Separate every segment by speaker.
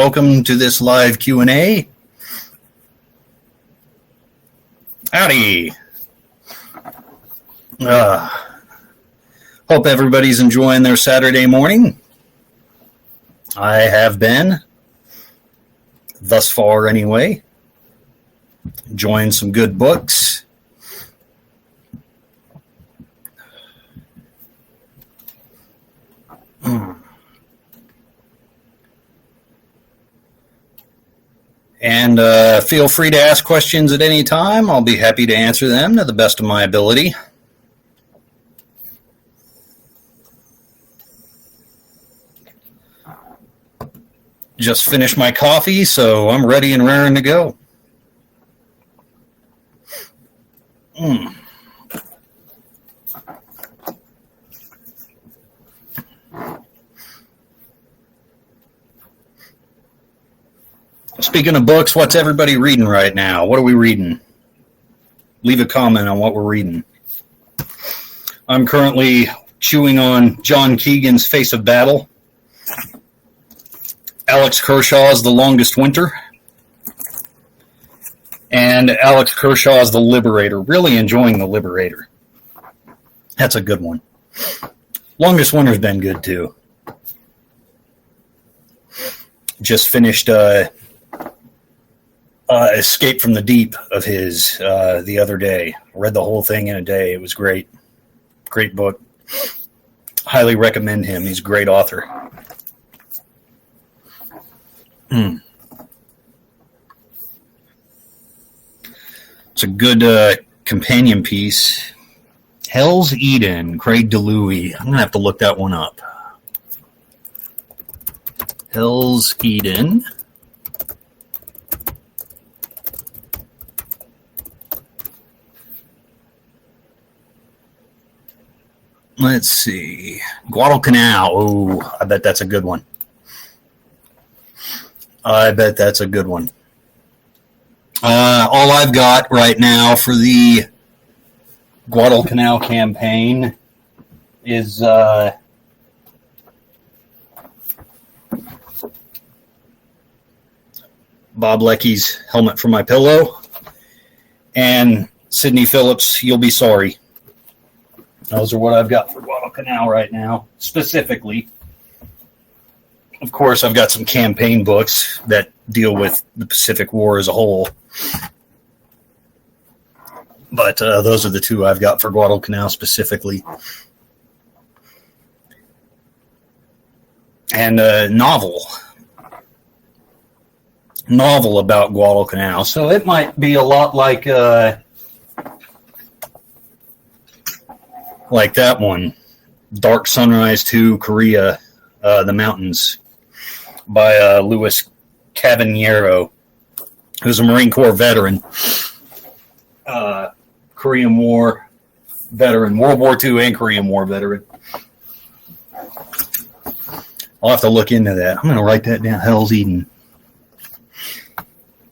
Speaker 1: welcome to this live Q&A. Howdy. Hope everybody's enjoying their Saturday morning. I have been, thus far anyway, enjoying some good books. And feel free to ask questions at any time. I'll be happy to answer them to the best of my ability. Just finished my coffee, so I'm ready and raring to go. Speaking of books, what's everybody reading right now? What are we reading? Leave a comment on what we're reading. I'm currently chewing on John Keegan's Face of Battle, Alex Kershaw's The Longest Winter, and Alex Kershaw's The Liberator. Really enjoying The Liberator. That's a good one. Longest Winter's been good too. Just finished Escape from the Deep of his the other day. Read the whole thing in a day. It was great. Great book. Highly recommend him. He's a great author. It's a good companion piece. Hell's Eden, Craig DeLuey. I'm going to have to look that one up. Hell's Eden. Let's see. Guadalcanal. Oh, I bet that's a good one. I bet that's a good one. All I've got right now for the Guadalcanal campaign is Bob Leckie's Helmet for My Pillow and Sidney Phillips' You'll Be Sorry. Those are what I've got for Guadalcanal right now, specifically. Of course, I've got some campaign books that deal with the Pacific War as a whole. But those are the two I've got for Guadalcanal specifically. And a novel about Guadalcanal. So it might be a lot like that one, Dark Sunrise to Korea, The Mountains, by Louis Cavaniero, who's a Marine Corps veteran, Korean War veteran, World War II and Korean War veteran. I'll have to look into that. I'm going to write that down, Hell's Eden.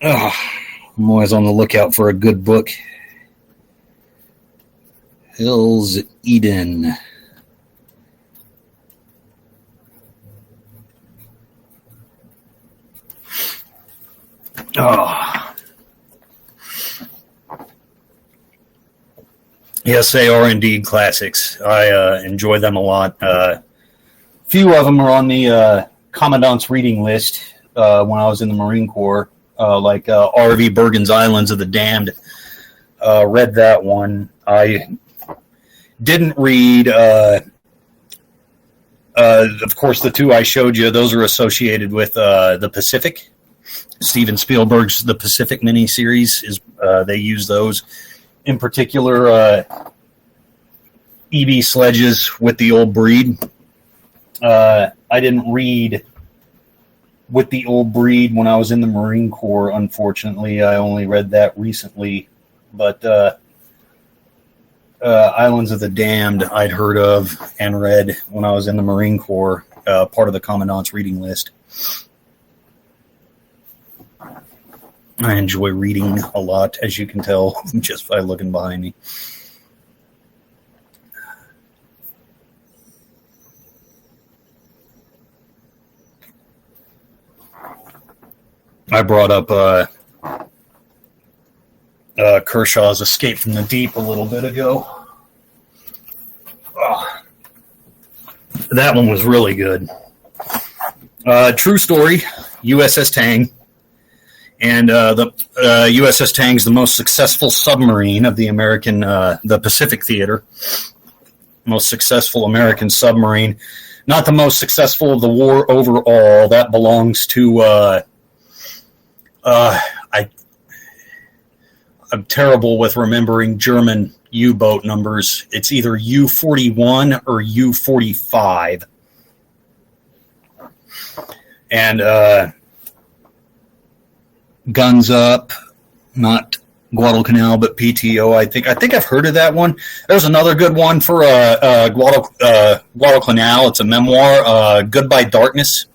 Speaker 1: I'm always on the lookout for a good book. Hell's Eden. Yes, they are indeed classics. I enjoy them a lot. Few of them are on the Commandant's reading list when I was in the Marine Corps, like R.V. Bergen's Islands of the Damned. Read that one. I didn't read, of course, the two I showed you. Those are associated with the Pacific. Steven Spielberg's The Pacific miniseries, they use those. In particular, E.B. Sledge's With the Old Breed. I didn't read With the Old Breed when I was in the Marine Corps, unfortunately. I only read that recently. But Islands of the Damned I'd heard of and read when I was in the Marine Corps, part of the Commandant's reading list. I enjoy reading a lot, as you can tell just by looking behind me. I brought up Kershaw's Escape from the Deep a little bit ago. That one was really good. True story, USS Tang. And the USS Tang's the most successful submarine of the American, the Pacific Theater. Most successful American submarine. Not the most successful of the war overall. That belongs to... I'm terrible with remembering German U-boat numbers. It's either U-41 or U-45. And Guns Up, not Guadalcanal, but PTO. I think I've heard of that one. There's another good one for Guadalcanal. It's a memoir, Goodbye Darkness.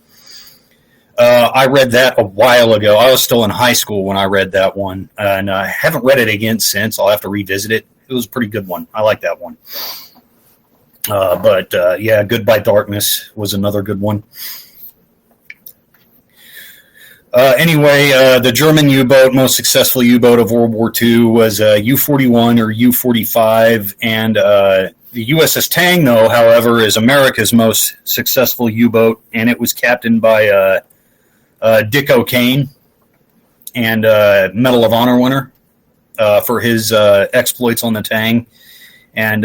Speaker 1: I read that a while ago. I was still in high school when I read that one, and I haven't read it again since. I'll have to revisit it. It was a pretty good one. I like that one. But yeah, Goodbye Darkness was another good one. Anyway, the German U-boat, most successful U-boat of World War II, was U-41 or U-45, and the USS Tang, though, however, is America's most successful U-boat, and it was captained by Dick O'Kane, and Medal of Honor winner for his exploits on the Tang. And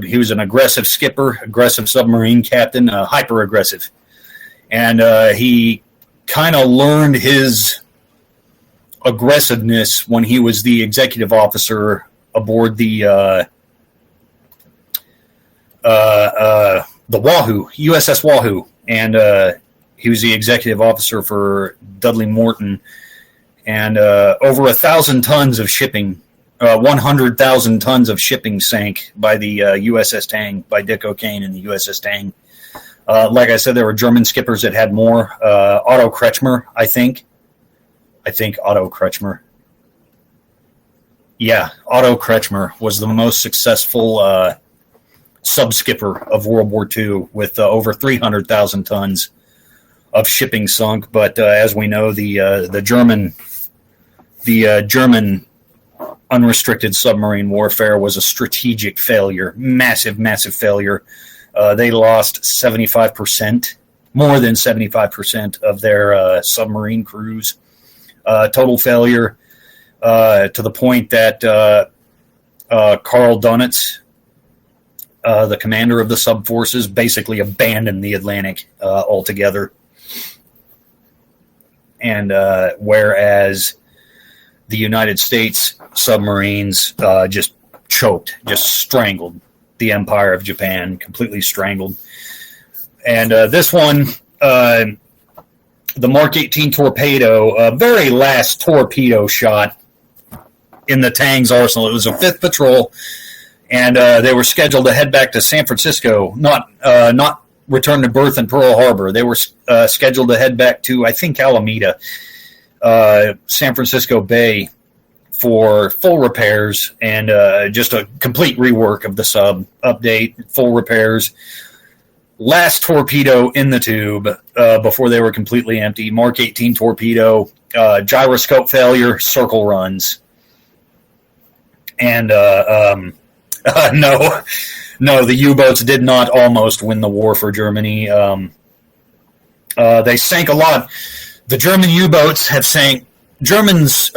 Speaker 1: he was an aggressive skipper, aggressive submarine captain, hyper-aggressive. And he kind of learned his aggressiveness when he was the executive officer aboard the Wahoo, USS Wahoo. And he was the executive officer for Dudley Morton. And over 1,000 tons of shipping, 100,000 tons of shipping sank by the USS Tang, by Dick O'Kane and the USS Tang. Like I said, there were German skippers that had more. Otto Kretschmer, I think Otto Kretschmer. Yeah, Otto Kretschmer was the most successful sub-skipper of World War II with over 300,000 tons of shipping sunk. But as we know, the German unrestricted submarine warfare was a strategic failure, massive failure. They lost 75%, more than 75% of their submarine crews. Total failure to the point that Karl Donitz, the commander of the sub-forces, basically abandoned the Atlantic altogether. And whereas the United States submarines just choked, just strangled the Empire of Japan, completely strangled. And this one, the Mark 18 torpedo, very last torpedo shot in the Tang's arsenal. It was a 5th patrol, and they were scheduled to head back to San Francisco, not return to berth in Pearl Harbor. They were scheduled to head back to, I think, Alameda, San Francisco Bay, for full repairs and just a complete rework of the sub, update, full repairs. Last torpedo in the tube before they were completely empty. Mark 18 torpedo, gyroscope failure, circle runs. And no, the U-boats did not almost win the war for Germany. They sank a lot. The German U-boats have sank. Germans...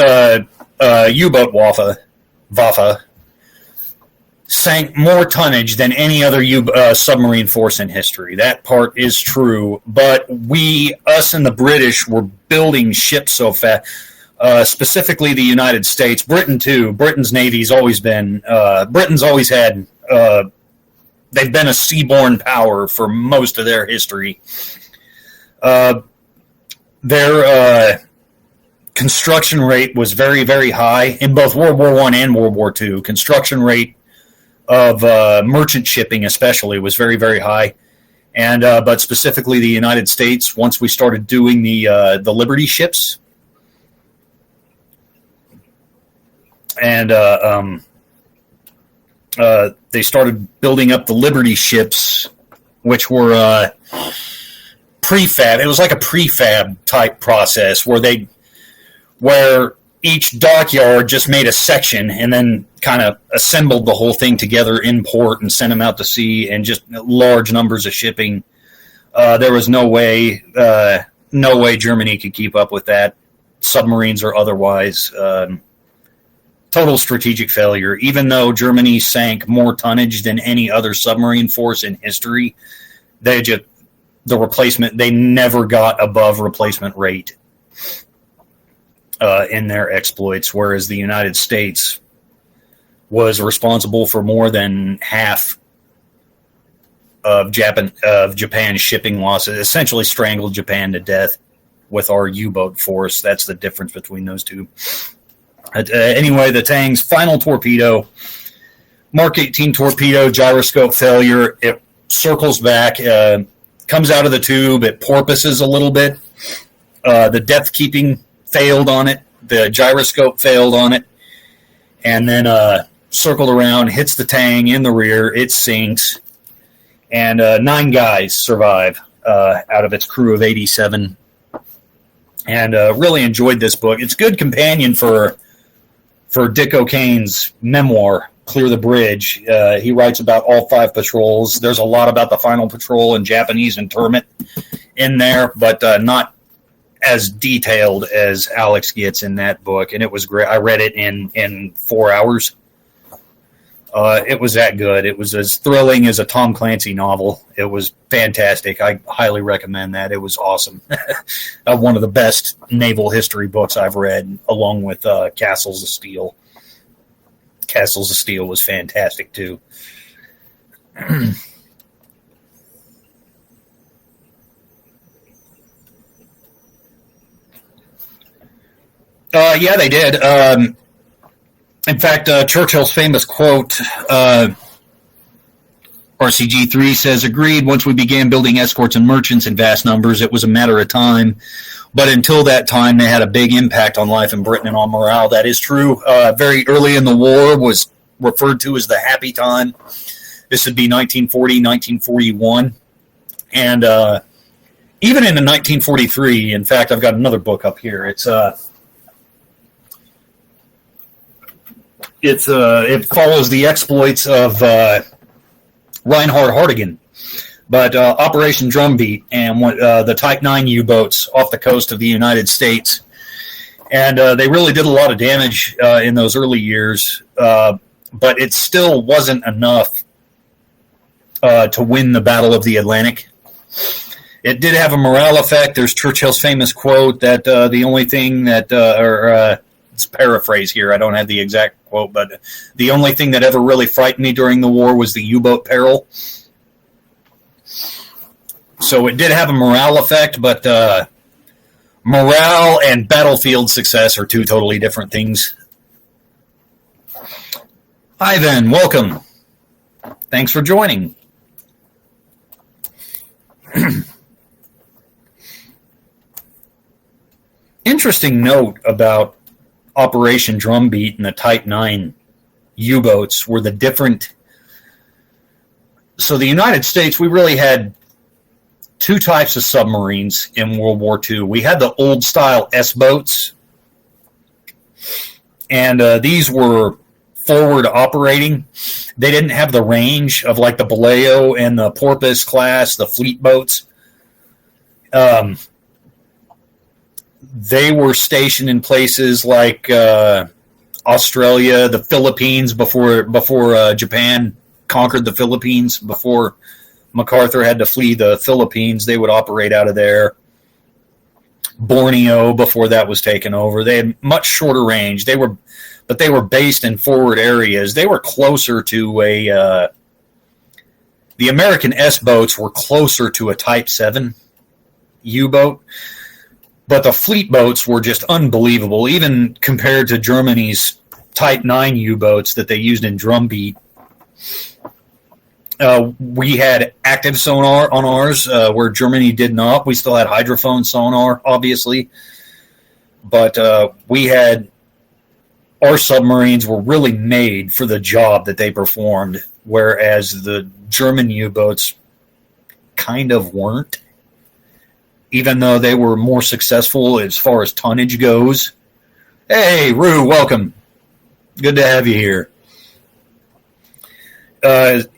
Speaker 1: U-boat Waffe sank more tonnage than any other submarine force in history. That part is true, but us and the British were building ships so fast, specifically the United States, Britain too. Britain's Navy's always been, Britain's always had, they've been a seaborne power for most of their history. Their construction rate was very, very high in both World War I and World War II. Construction rate of merchant shipping especially was very, very high. And but specifically the United States, once we started doing the Liberty ships, and they started building up the Liberty ships, which were prefab. It was like a prefab type process where they where each dockyard just made a section and then kind of assembled the whole thing together in port and sent them out to sea, and just large numbers of shipping. There was no way Germany could keep up with that, submarines or otherwise. Total strategic failure. Even though Germany sank more tonnage than any other submarine force in history, they never got above replacement rate in their exploits, whereas the United States was responsible for more than half of Japan's shipping losses, essentially strangled Japan to death with our U-boat force. That's the difference between those two. Anyway, the Tang's final torpedo, Mark 18 torpedo, gyroscope failure. It circles back, comes out of the tube. It porpoises a little bit. The depth keeping failed on it. The gyroscope failed on it. And then circled around, hits the Tang in the rear. It sinks. And 9 guys survive out of its crew of 87. And really enjoyed this book. It's a good companion for Dick O'Kane's memoir, Clear the Bridge. He writes about all 5 patrols. There's a lot about the final patrol in Japanese interment in there, but not as detailed as Alex gets in that book. And it was great. I read it in 4 hours. It was that good. It was as thrilling as a Tom Clancy novel. It was fantastic. I highly recommend that. It was awesome. One of the best naval history books I've read, along with Castles of Steel. Castles of Steel was fantastic, too. Yeah, they did. In fact, Churchill's famous quote, RCG-3 says, agreed, once we began building escorts and merchants in vast numbers, it was a matter of time. But until that time, they had a big impact on life in Britain and on morale. That is true. Very early in the war was referred to as the happy time. This would be 1940, 1941. And even in 1943, in fact, I've got another book up here. It follows the exploits of Reinhard Hartigan, but Operation Drumbeat and the Type 9 U-boats off the coast of the United States. And they really did a lot of damage in those early years, but it still wasn't enough to win the Battle of the Atlantic. It did have a morale effect. There's Churchill's famous quote that the only thing that, it's paraphrase here, I don't have the exact quote, but the only thing that ever really frightened me during the war was the U-boat peril. So it did have a morale effect, but morale and battlefield success are 2 totally different things. Hi then, welcome. Thanks for joining. Interesting note about Operation Drumbeat and the Type 9 U-boats were the different. So the United States, we really had 2 types of submarines in World War II. We had the old-style S-boats, and these were forward operating. They didn't have the range of like the Baleo and the Porpoise class, the fleet boats. They were stationed in places like Australia, the Philippines, before Japan conquered the Philippines, before MacArthur had to flee the Philippines. They would operate out of there. Borneo, before that was taken over. They had much shorter range. They were based in forward areas. They were closer to the American S-boats were closer to a Type 7 U-boat. But the fleet boats were just unbelievable, even compared to Germany's Type 9 U-boats that they used in Drumbeat. We had active sonar on ours, where Germany did not. We still had hydrophone sonar, obviously. But our submarines were really made for the job that they performed, whereas the German U-boats kind of weren't. Even though they were more successful as far as tonnage goes, Hey, Rue, welcome. Good to have you here.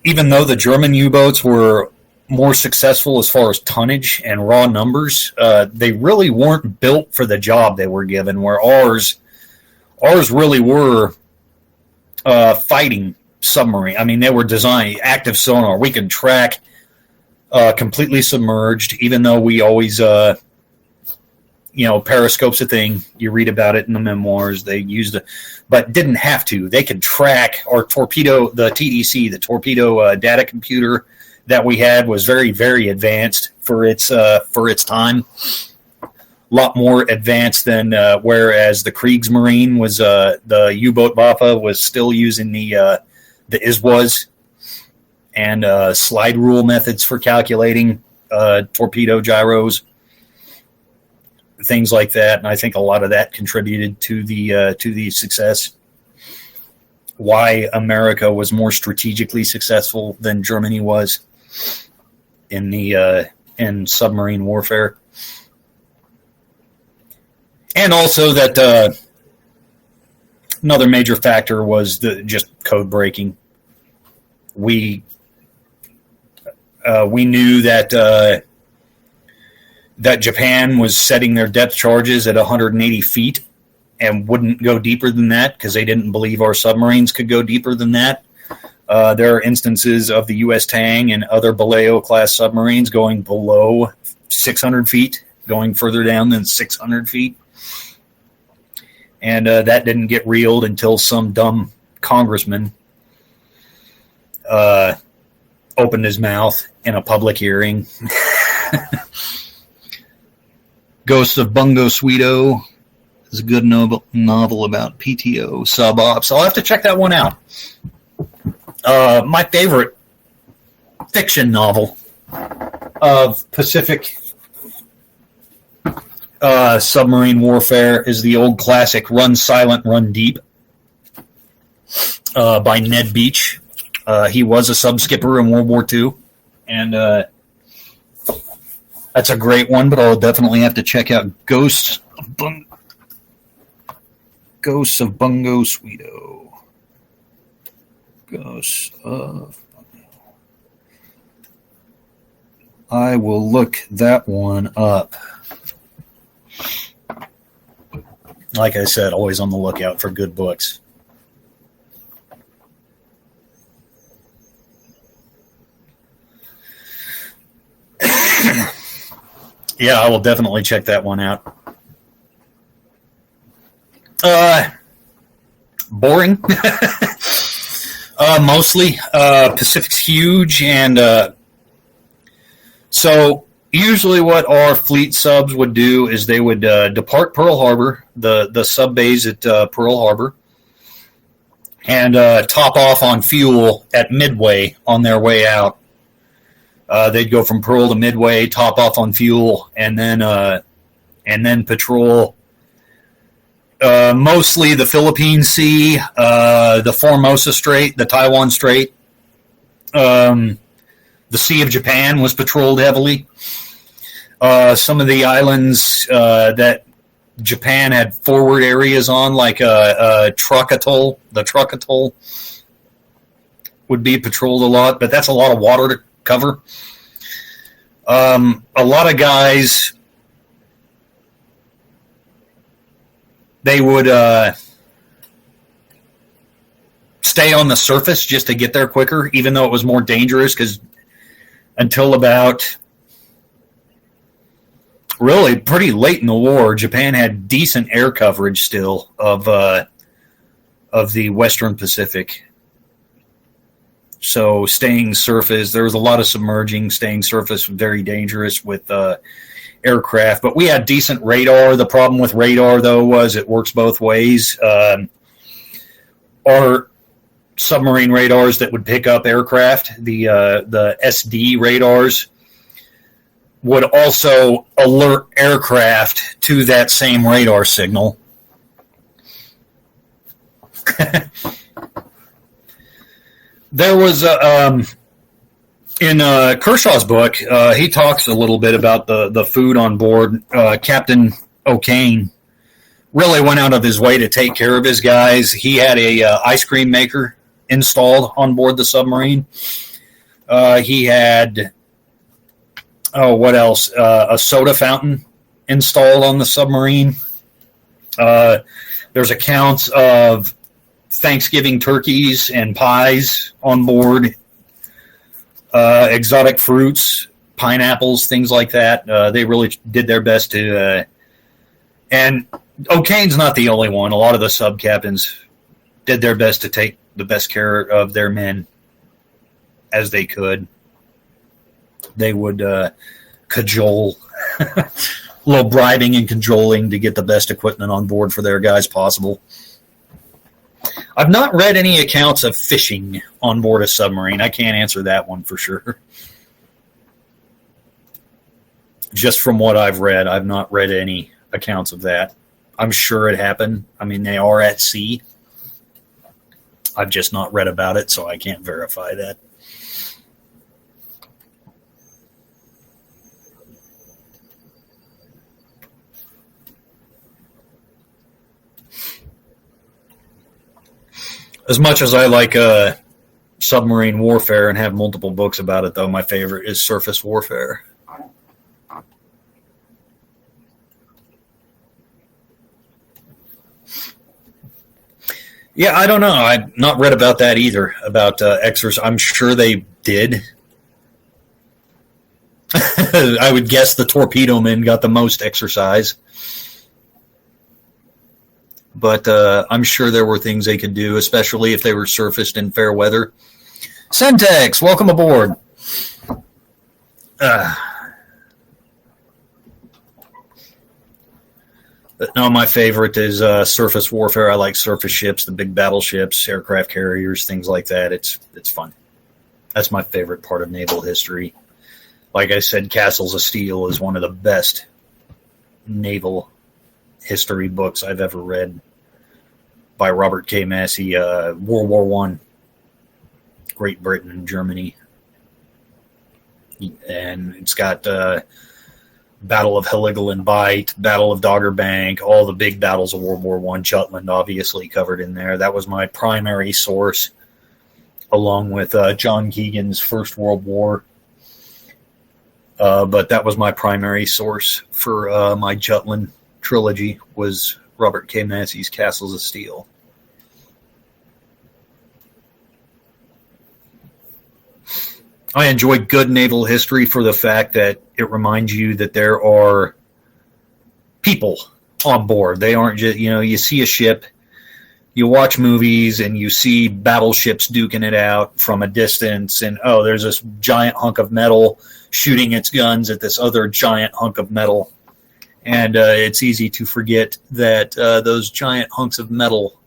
Speaker 1: Even though the German U-boats were more successful as far as tonnage and raw numbers, they really weren't built for the job they were given, where ours really were fighting submarine. I mean, they were designed active sonar. We could track completely submerged, even though we always, periscope's a thing. You read about it in the memoirs. They used it, but didn't have to. They could track our torpedo, the TDC, the torpedo data computer that we had was very, very advanced for its time. A lot more advanced than whereas the Kriegsmarine was the U-boat Waffe was still using the ISWAs and slide rule methods for calculating torpedo gyros, things like that. And I think a lot of that contributed to the success. Why America was more strategically successful than Germany was in submarine warfare. And also that another major factor was just code breaking. We knew that that Japan was setting their depth charges at 180 feet and wouldn't go deeper than that because they didn't believe our submarines could go deeper than that. There are instances of the U.S. Tang and other Baleo-class submarines going below 600 feet, going further down than 600 feet. And that didn't get reeled until some dumb congressman opened his mouth in a public hearing. Ghosts of Bungo Sweeto is a good novel about PTO sub-ops. I'll have to check that one out. My favorite fiction novel of Pacific submarine warfare is the old classic Run Silent, Run Deep by Ned Beach. He was a sub-skipper in World War II, and that's a great one, but I'll definitely have to check out Ghosts of Bungo Sweeto. Ghosts of Bungo. I will look that one up. Like I said, always on the lookout for good books. Yeah, I will definitely check that one out. Boring. Mostly. Pacific's huge, and so usually what our fleet subs would do is they would depart Pearl Harbor, the sub base at Pearl Harbor, and top off on fuel at Midway on their way out. They'd go from Pearl to Midway, top off on fuel, and then patrol mostly the Philippine Sea, the Formosa Strait, the Taiwan Strait. The Sea of Japan was patrolled heavily. Some of the islands that Japan had forward areas on, like Truk Atoll, the Truk Atoll, would be patrolled a lot, but that's a lot of water to cover. A lot of guys, they would stay on the surface just to get there quicker, even though it was more dangerous, because until about really pretty late in the war, Japan had decent air coverage still of the Western Pacific. So staying surface, there was a lot of submerging. Staying surface was very dangerous with aircraft. But we had decent radar. The problem with radar, though, was it works both ways. Our submarine radars that would pick up aircraft, the SD radars, would also alert aircraft to that same radar signal. There was in Kershaw's book, he talks a little bit about the food on board. Captain O'Kane really went out of his way to take care of his guys. He had a ice cream maker installed on board the submarine. He had, what else? A soda fountain installed on the submarine. There's accounts of Thanksgiving turkeys and pies on board, exotic fruits, pineapples, things like that. They really did their best to, and O'Kane's not the only one. A lot of the sub captains did their best to take the best care of their men as they could. They would cajole, a little bribing and cajoling to get the best equipment on board for their guys possible. I've not read any accounts of fishing on board a submarine. I can't answer that one for sure. Just from what I've read, I've not read any accounts of that. I'm sure it happened. I mean, they are at sea. I've just not read about it, so I can't verify that. As much as I like submarine warfare and have multiple books about it, though, my favorite is surface warfare. Yeah, I don't know. I've not read about that either, about exercise. I'm sure they did. I would guess the torpedo men got the most exercise. But I'm sure there were things they could do, especially if they were surfaced in fair weather. Centex, welcome aboard. But no, my favorite is surface warfare. I like surface ships, the big battleships, aircraft carriers, things like that. It's fun. That's my favorite part of naval history. Like I said, Castles of Steel is one of the best naval history books I've ever read by Robert K. Massey. World War I, Great Britain and Germany. And it's got Battle of Heligoland Bight, Battle of Dogger Bank, all the big battles of World War I. Jutland obviously covered in there. That was my primary source, along with John Keegan's First World War. But that was my primary source for my Jutland trilogy, was Robert K. Massey's Castles of Steel. I enjoy good naval history for the fact that it reminds you that there are people on board. They aren't just, you see a ship, you watch movies, and you see battleships duking it out from a distance, and, there's this giant hunk of metal shooting its guns at this other giant hunk of metal. And it's easy to forget that those giant hunks of metal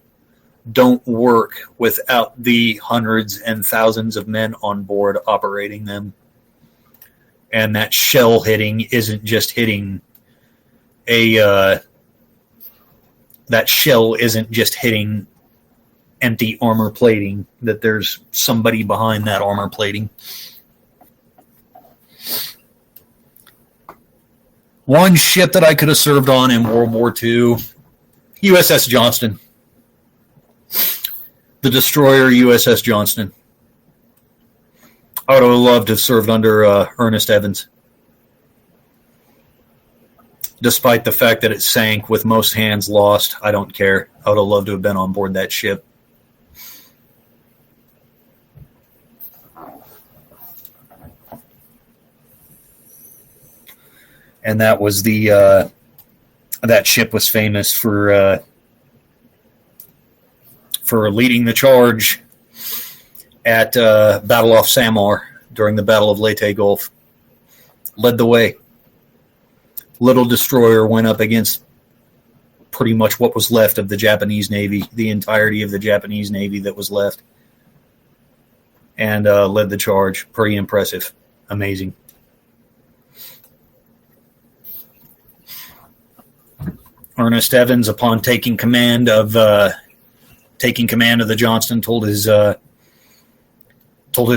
Speaker 1: don't work without the hundreds and thousands of men on board operating them. And that shell hitting isn't just hitting that shell isn't just hitting empty armor plating, that there's somebody behind that armor plating. One ship that I could have served on in World War II, USS Johnston. The destroyer USS Johnston. I would have loved to have served under Ernest Evans. Despite the fact that it sank with most hands lost, I don't care. I would have loved to have been on board that ship. And that was that ship was famous for leading the charge at Battle off Samar during the Battle of Leyte Gulf. Led the way. Little destroyer went up against pretty much what was left of the Japanese Navy, the entirety of the Japanese Navy that was left, and led the charge. Pretty impressive. Amazing. Ernest Evans, upon taking command of the Johnston, told his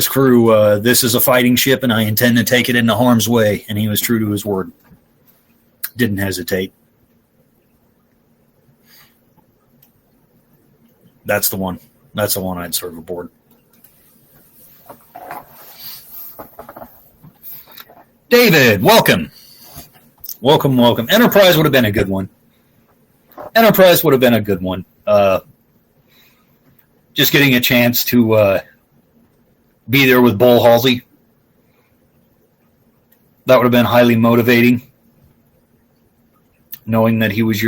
Speaker 1: crew, "This is a fighting ship, and I intend to take it into harm's way." And he was true to his word. Didn't hesitate. That's the one. That's the one I'd serve aboard. David, welcome. Welcome. Enterprise would have been a good one. Just getting a chance to be there with Bull Halsey. That would have been highly motivating. Knowing that he was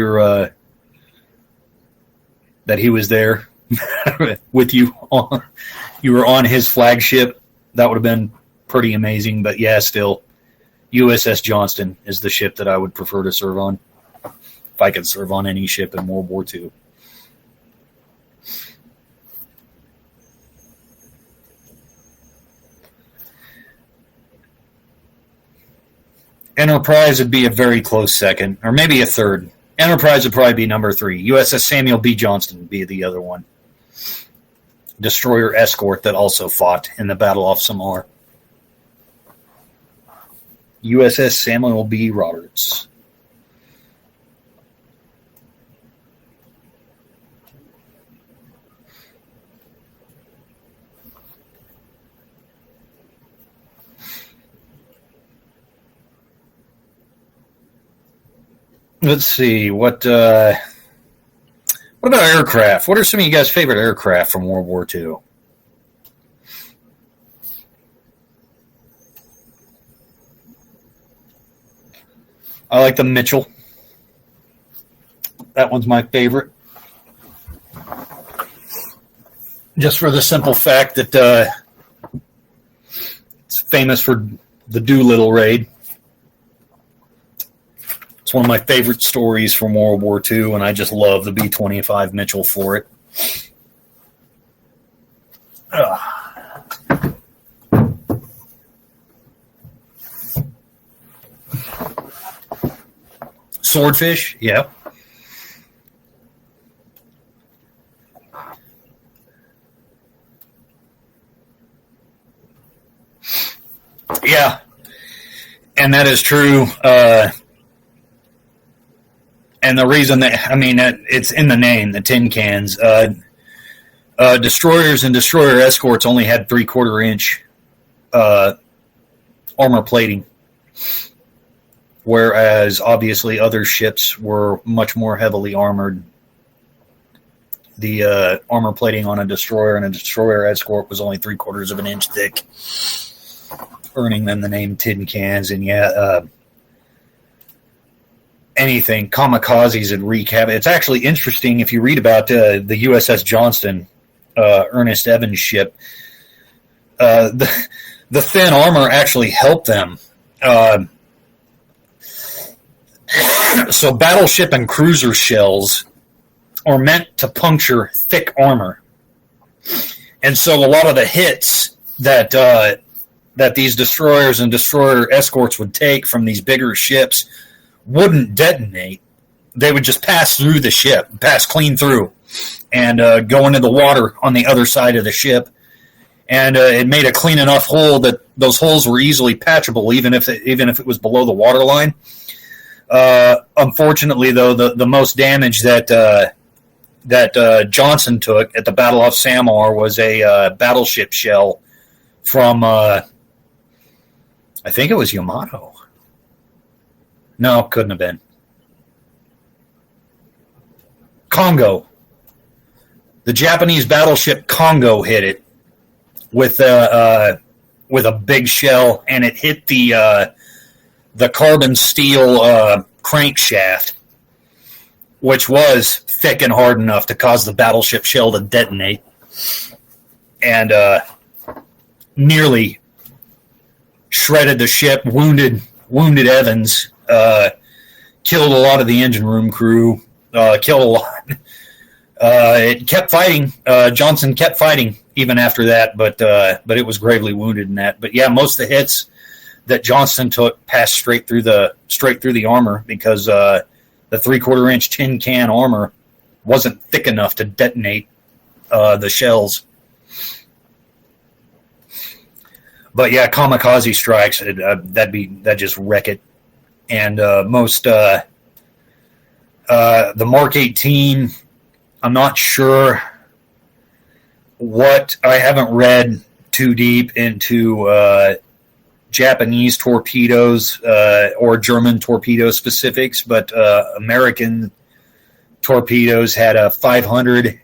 Speaker 1: that he was there with you. You were on his flagship. That would have been pretty amazing. But yeah, still, USS Johnston is the ship that I would prefer to serve on. If I could serve on any ship in World War II. Enterprise would be a very close second, or maybe a third. Enterprise would probably be number 3. USS Samuel B. Johnston would be the other one. Destroyer escort that also fought in the Battle off Samar. USS Samuel B. Roberts. Let's see, what about aircraft? What are some of you guys' favorite aircraft from World War II? I like the Mitchell. That one's my favorite. Just for the simple fact that it's famous for the Doolittle raid. It's one of my favorite stories from World War II, and I just love the B-25 Mitchell for it. Swordfish, yeah. Yeah, and that is true. And the reason that, it's in the name, the tin cans. Destroyers and destroyer escorts only had 3/4 inch armor plating, whereas obviously other ships were much more heavily armored. The armor plating on a destroyer and a destroyer escort was only 3/4 of an inch thick, earning them the name tin cans. And anything, kamikazes and wreak havoc. It's actually interesting if you read about the USS Johnston, Ernest Evans ship. The thin armor actually helped them. So battleship and cruiser shells are meant to puncture thick armor, and so a lot of the hits that these destroyers and destroyer escorts would take from these bigger ships wouldn't detonate. They would just pass through the ship, pass clean through, and go into the water on the other side of the ship. And it made a clean enough hole that those holes were easily patchable, even if it was below the water line. Unfortunately, though, the most damage that Johnson took at the Battle off Samar was a battleship shell from, I think it was Yamato. No, couldn't have been. Congo. The Japanese battleship Congo hit it with a big shell, and it hit the carbon steel crankshaft, which was thick and hard enough to cause the battleship shell to detonate, and nearly shredded the ship, wounded Evans. Killed a lot of the engine room crew, killed a lot. It kept fighting. Johnson kept fighting even after that, but it was gravely wounded in that. But yeah, most of the hits that Johnston took passed straight through the armor because the 3/4 inch tin can armor wasn't thick enough to detonate the shells. But yeah, kamikaze strikes, that'd just wreck it. And most the Mark 18, I'm not sure what I haven't read too deep into Japanese torpedoes or German torpedo specifics, but American torpedoes had a 500,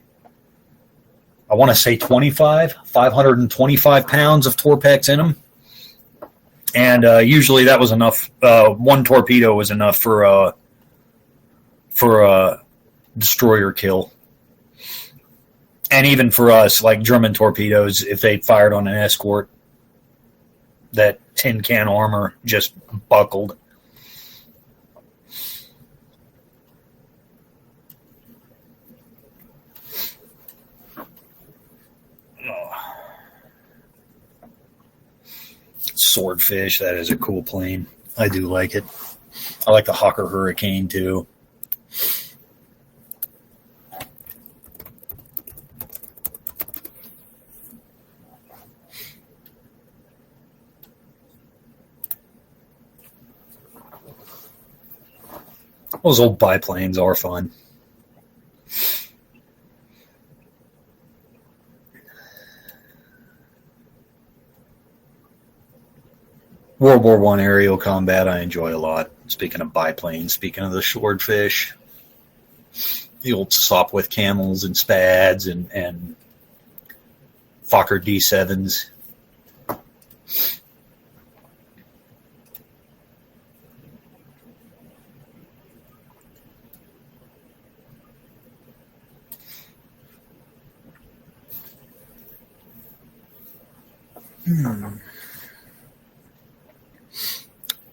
Speaker 1: I want to say 525 pounds of Torpex in them. And usually that was enough. One torpedo was enough for a destroyer kill. And even for us, like German torpedoes, if they fired on an escort, that tin can armor just buckled. Swordfish, that is a cool plane. I do like it. I like the Hawker Hurricane too. Those old biplanes are fun. World War I aerial combat I enjoy a lot. Speaking of biplanes, speaking of the Swordfish, the old Sopwith Camels and Spads and Fokker D7s.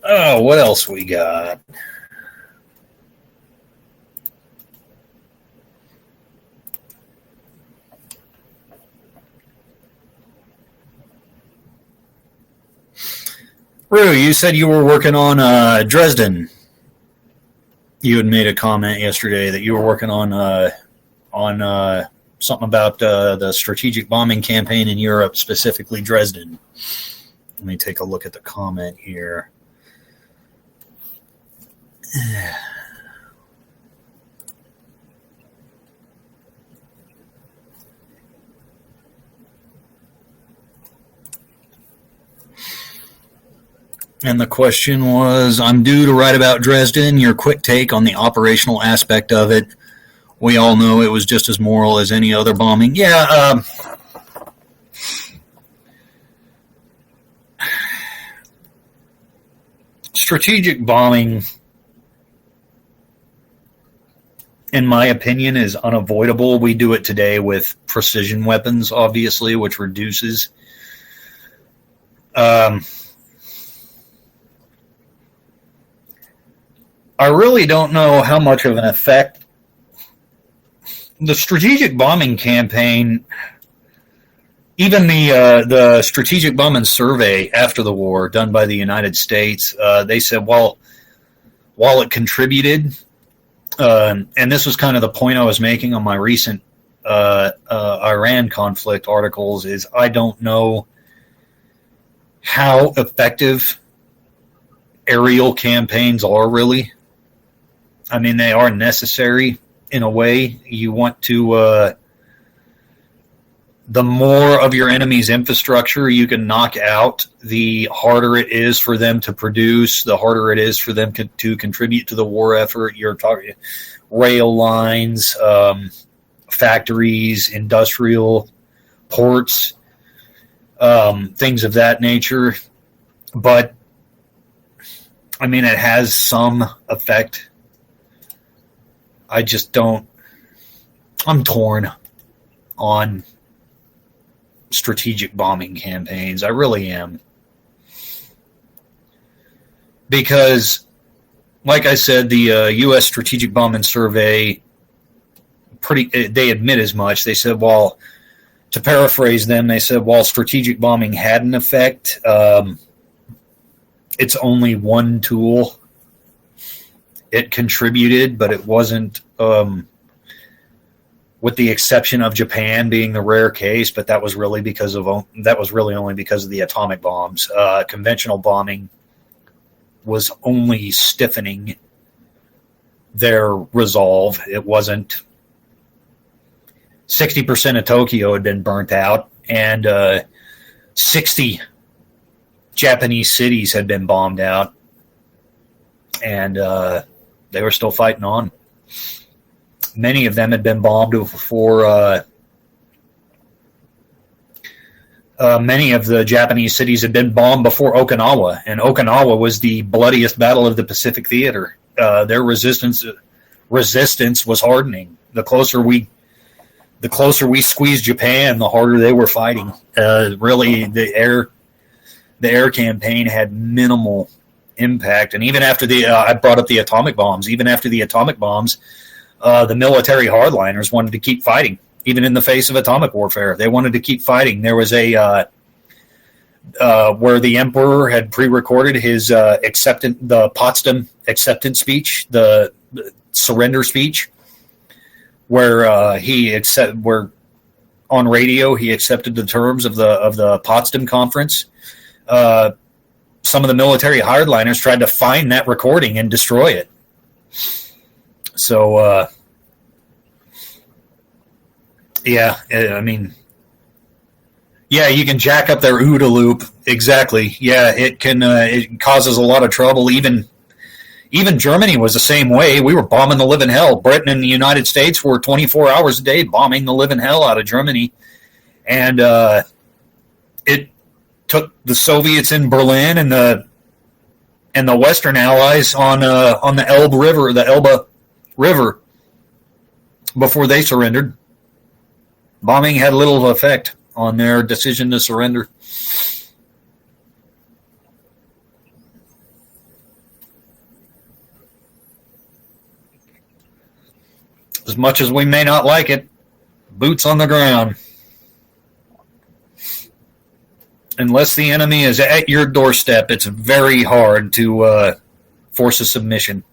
Speaker 1: Oh, what else we got? Rue, you said you were working on Dresden. You had made a comment yesterday that you were working on something about the strategic bombing campaign in Europe, specifically Dresden. Let me take a look at the comment here. And the question was, I'm due to write about Dresden. Your quick take on the operational aspect of it. We all know it was just as moral as any other bombing. Yeah, strategic bombing, in my opinion, is unavoidable. We do it today with precision weapons, obviously, which reduces. I really don't know how much of an effect the strategic bombing campaign, even the strategic bombing survey after the war done by the United States, they said, while it contributed, and this was kind of the point I was making on my recent Iran conflict articles, is I don't know how effective aerial campaigns are really. I mean, they are necessary in a way. You want to, the more of your enemy's infrastructure you can knock out, the harder it is for them to produce, the harder it is for them to contribute to the war effort. You're talking rail lines, factories, industrial ports, things of that nature. But, I mean, it has some effect. I just don't. I'm torn on strategic bombing campaigns. I really am. Because, like I said, the U.S. Strategic Bombing Survey, they admit as much. They said, well, to paraphrase them, they said, while strategic bombing had an effect, it's only one tool. It contributed, but it wasn't, with the exception of Japan being the rare case, but that was really only because of the atomic bombs. Conventional bombing was only stiffening their resolve. It wasn't 60% of Tokyo had been burnt out, and 60 Japanese cities had been bombed out, and they were still fighting on. Many of them had been bombed before. Many of the Japanese cities had been bombed before Okinawa, and Okinawa was the bloodiest battle of the Pacific Theater. Their resistance was hardening. The closer we squeezed Japan, the harder they were fighting. Really, the air campaign had minimal impact, and even after I brought up the atomic bombs. Even after the atomic bombs, the military hardliners wanted to keep fighting. Even in the face of atomic warfare, they wanted to keep fighting. There was where the emperor had pre-recorded his the Potsdam acceptance speech, the surrender speech, where where on radio he accepted the terms of the Potsdam Conference. Some of the military hardliners tried to find that recording and destroy it. So. Yeah, I mean, yeah, you can jack up their OODA loop. Exactly. Yeah, it can. It causes a lot of trouble. Even Germany was the same way. We were bombing the living hell. Britain and the United States were 24 hours a day bombing the living hell out of Germany, and it took the Soviets in Berlin and the Western Allies on the Elbe River, before they surrendered. Bombing had little effect on their decision to surrender. As much as we may not like it, boots on the ground. Unless the enemy is at your doorstep, it's very hard to force a submission.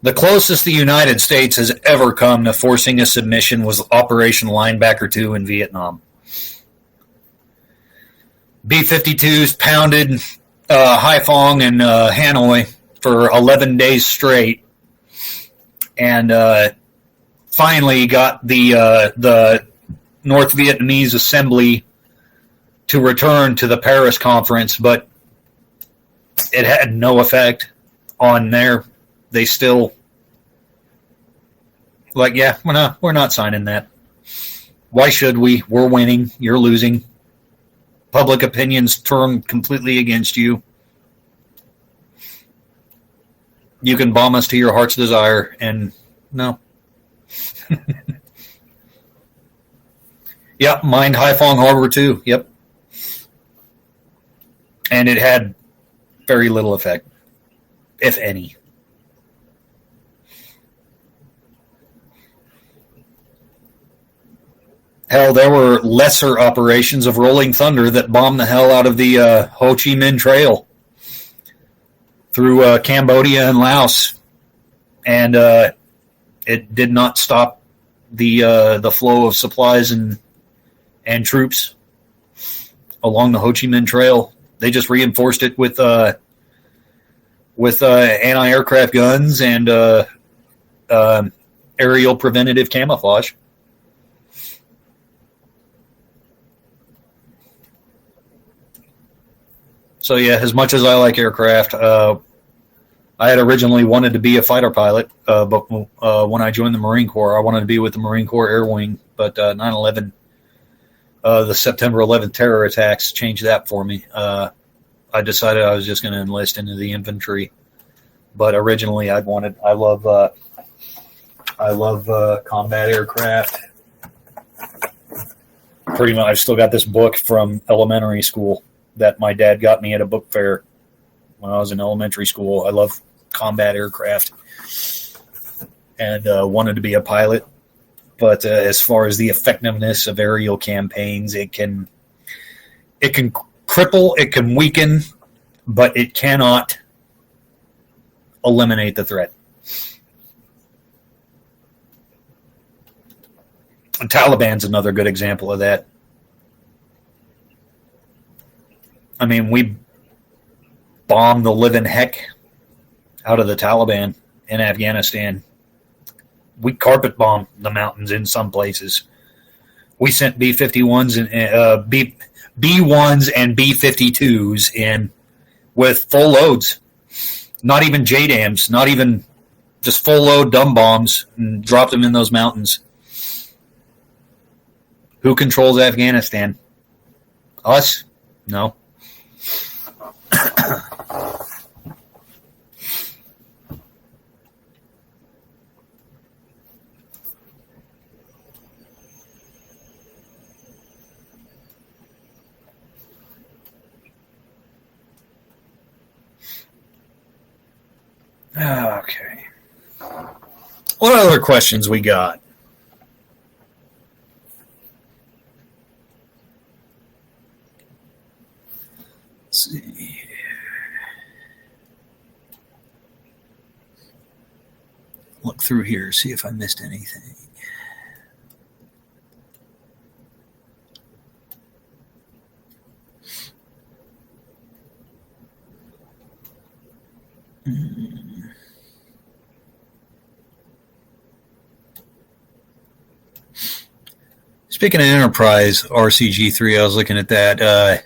Speaker 1: The closest the United States has ever come to forcing a submission was Operation Linebacker 2 in Vietnam. B-52s pounded Haiphong and Hanoi for 11 days straight, and finally got the North Vietnamese assembly to return to the Paris conference, but it had no effect on their. They still yeah, we're not signing that. Why should we? We're winning. You're losing. Public opinion's turned completely against you. You can bomb us to your heart's desire, and no. Yep, mined Haiphong Harbor too. Yep. And it had very little effect, if any. Hell, there were lesser operations of Rolling Thunder that bombed the hell out of the Ho Chi Minh Trail through Cambodia and Laos, and it did not stop the flow of supplies and troops along the Ho Chi Minh Trail. They just reinforced it with anti-aircraft guns and aerial preventative camouflage. So yeah, as much as I like aircraft, I had originally wanted to be a fighter pilot, but when I joined the Marine Corps, I wanted to be with the Marine Corps Air Wing. But 9/11, the September 11th terror attacks changed that for me. I decided I was just going to enlist into the infantry. But originally, I love combat aircraft. Pretty much, I've still got this book from elementary school that my dad got me at a book fair when I was in elementary school. I love combat aircraft and wanted to be a pilot. But as far as the effectiveness of aerial campaigns, it can cripple, it can weaken, but it cannot eliminate the threat. The Taliban's another good example of that. I mean, we bombed the living heck out of the Taliban in Afghanistan. We carpet bombed the mountains in some places. We sent B-51s and B-1s and B-52s in with full loads. Not even JDAMs, not even just full load dumb bombs, and dropped them in those mountains. Who controls Afghanistan? Us? No. Okay. What other questions we got? Let's see. Look through here, see if I missed anything. Speaking of Enterprise RCG-3, I was looking at that.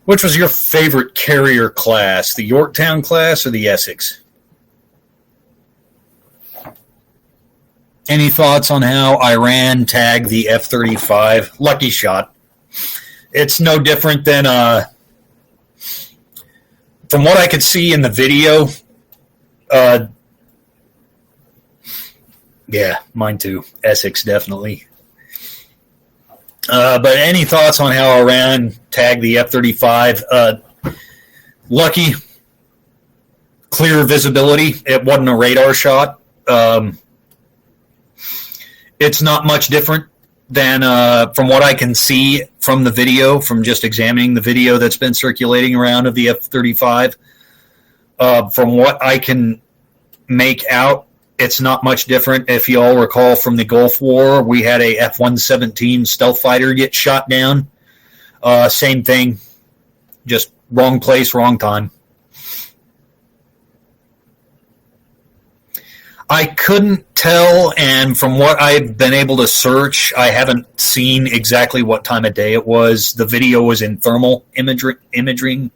Speaker 1: Which was your favorite carrier class, the Yorktown class or the Essex? Any thoughts on how Iran tagged the F-35? Lucky shot. It's no different than, from what I could see in the video, yeah, mine too. Essex, definitely. But any thoughts on how Iran tagged the F-35? Lucky, clear visibility. It wasn't a radar shot. It's not much different than, from what I can see from the video, from just examining the video that's been circulating around of the F-35. From what I can make out, it's not much different. If you all recall from the Gulf War, we had a F-117 stealth fighter get shot down. Same thing, just wrong place, wrong time. I couldn't tell, and from what I've been able to search, I haven't seen exactly what time of day it was. The video was in thermal imaging.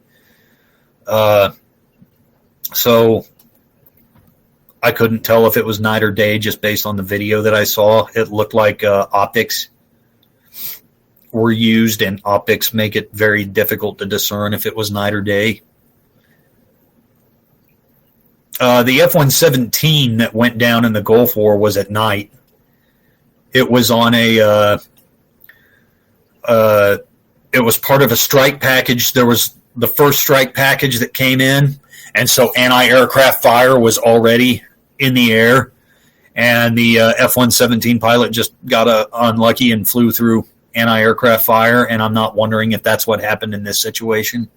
Speaker 1: So I couldn't tell if it was night or day just based on the video that I saw. It looked like optics were used, and optics make it very difficult to discern if it was night or day. The F-117 that went down in the Gulf War was at night. It was on it was part of a strike package. There was the first strike package that came in, and so anti-aircraft fire was already in the air, and the F-117 pilot just got unlucky and flew through anti-aircraft fire, and I'm not wondering if that's what happened in this situation.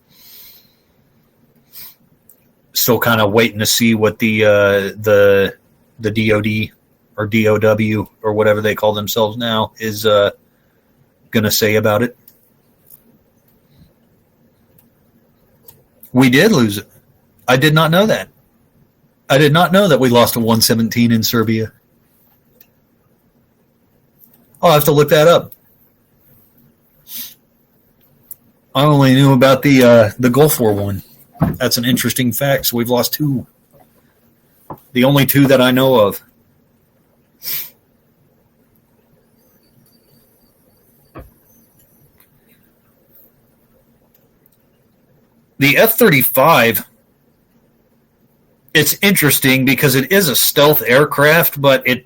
Speaker 1: Still kind of waiting to see what the DOD or DOW or whatever they call themselves now is going to say about it. We did lose it. I did not know that. I did not know that we lost a 117 in Serbia. I'll have to look that up. I only knew about the Gulf War one. That's an interesting fact. So we've lost two. The only two that I know of. The F-35, it's interesting because it is a stealth aircraft, but it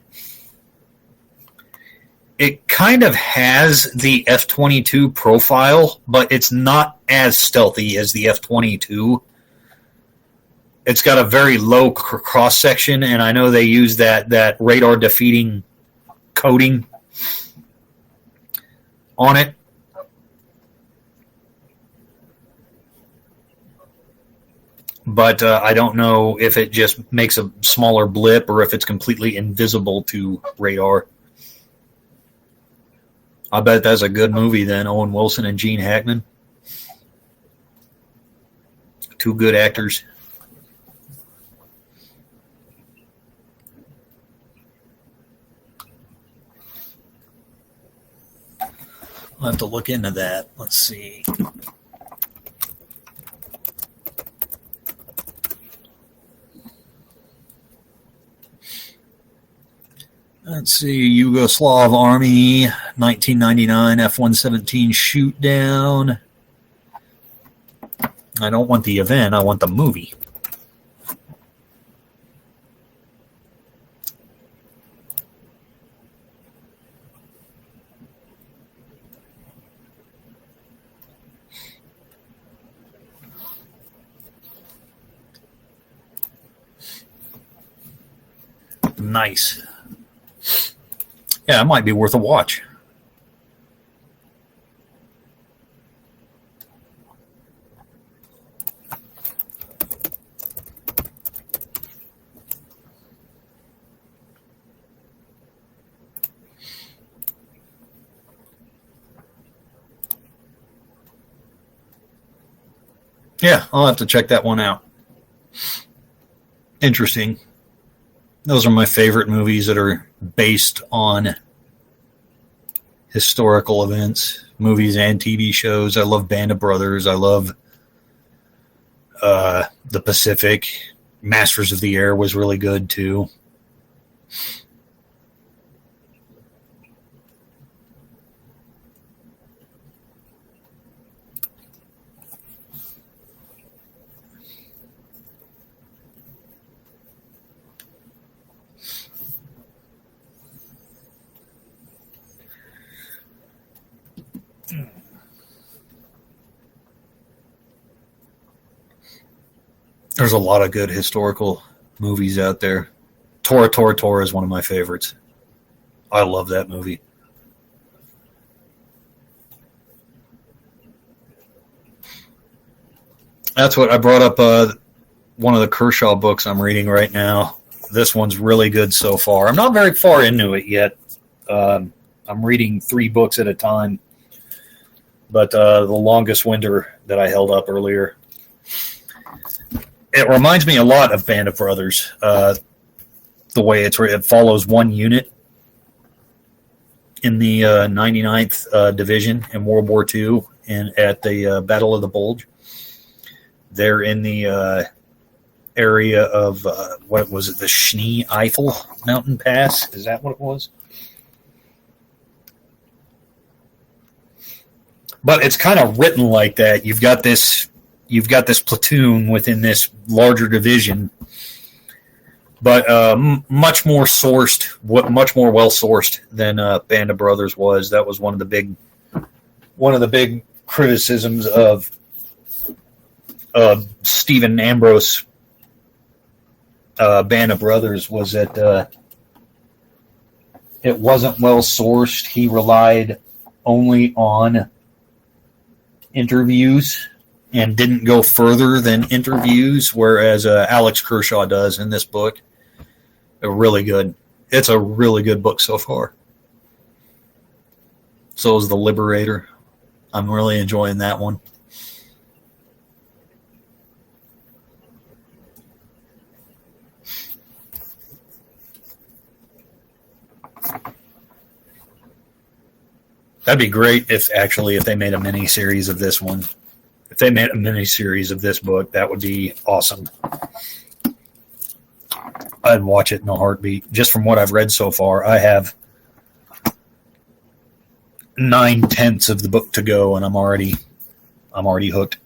Speaker 1: kind of has the F-22 profile, but it's not as stealthy as the F-22. It's got a very low cross-section, and I know they use that radar-defeating coating on it. But I don't know if it just makes a smaller blip or if it's completely invisible to radar. I bet that's a good movie then, Owen Wilson and Gene Hackman. Two good actors. I'll have to look into that. Let's see. Let's see, Yugoslav Army, 1999 F-117 shoot down. I don't want the event, I want the movie. Nice. Yeah, it might be worth a watch. Yeah, I'll have to check that one out. Interesting. Those are my favorite movies that are based on historical events, movies and TV shows. I love Band of Brothers. I love The Pacific. Masters of the Air was really good too. There's a lot of good historical movies out there. Tora Tora Tora is one of my favorites. I love that movie. That's what I brought up. One of the Kershaw books I'm reading right now. This one's really good so far. I'm not very far into it yet. I'm reading 3 books at a time. But The Longest Winter that I held up earlier. It reminds me a lot of Band of Brothers. The way it follows one unit in the 99th Division in World War II and at the Battle of the Bulge. They're in the area of, what was it, the Schnee Eifel mountain pass? Is that what it was? But it's kind of written like that. You've got this platoon within this larger division, but much more well sourced than Band of Brothers was. That was one of the big criticisms of Stephen Ambrose Band of Brothers was that it wasn't well sourced. He relied only on interviews and didn't go further than interviews, whereas Alex Kershaw does in this book. They're really good. It's a really good book so far. So is The Liberator. I'm really enjoying that one. That'd be great if they made a mini series of this one. If they made a mini series of this book, that would be awesome. I'd watch it in a heartbeat. Just from what I've read so far, I have 9/10 of the book to go, and I'm already hooked.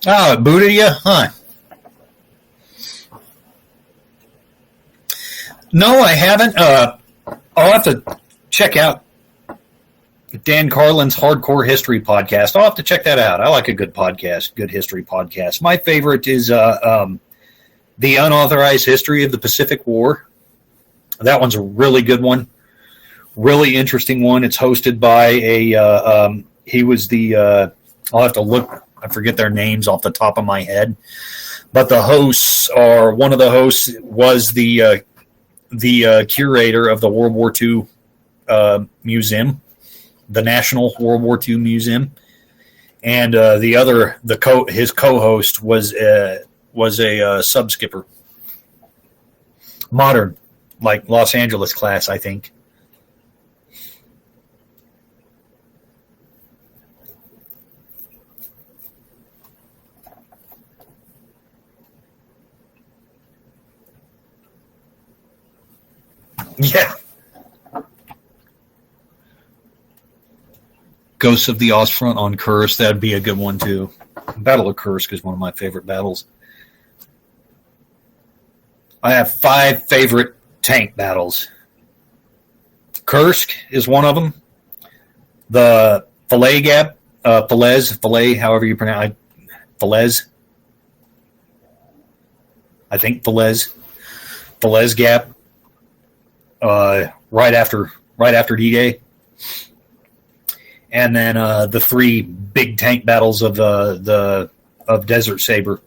Speaker 1: Oh, it booted you? Huh. No, I haven't. I'll have to check out Dan Carlin's Hardcore History podcast. I'll have to check that out. I like a good podcast, good history podcast. My favorite is The Unauthorized History of the Pacific War. That one's a really good one. Really interesting one. It's hosted by I'll have to look. I forget their names off the top of my head. But one of the hosts was the curator of the World War II Museum, the National World War II Museum. and his co-host was a sub skipper, modern, like Los Angeles class, I think. Yeah. Ghosts of the Ostfront on Kursk, that'd be a good one too. Battle of Kursk is one of my favorite battles. I have 5 favorite tank battles. Kursk is one of them. The Fillet Gap, Fillet, however you pronounce it, Filez. I think Filez Gap. Right after D-Day. And then the 3 big tank battles of Desert Saber,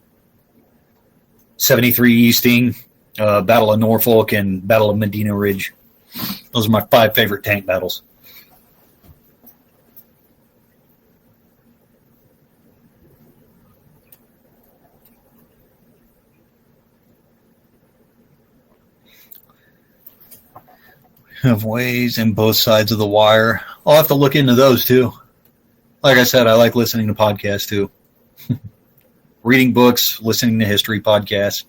Speaker 1: 73 Easting, Battle of Norfolk, and Battle of Medina Ridge. Those are my 5 favorite tank battles. Of ways in both sides of the wire. I'll have to look into those too. Like I said, I like listening to podcasts too. Reading books, listening to history podcasts,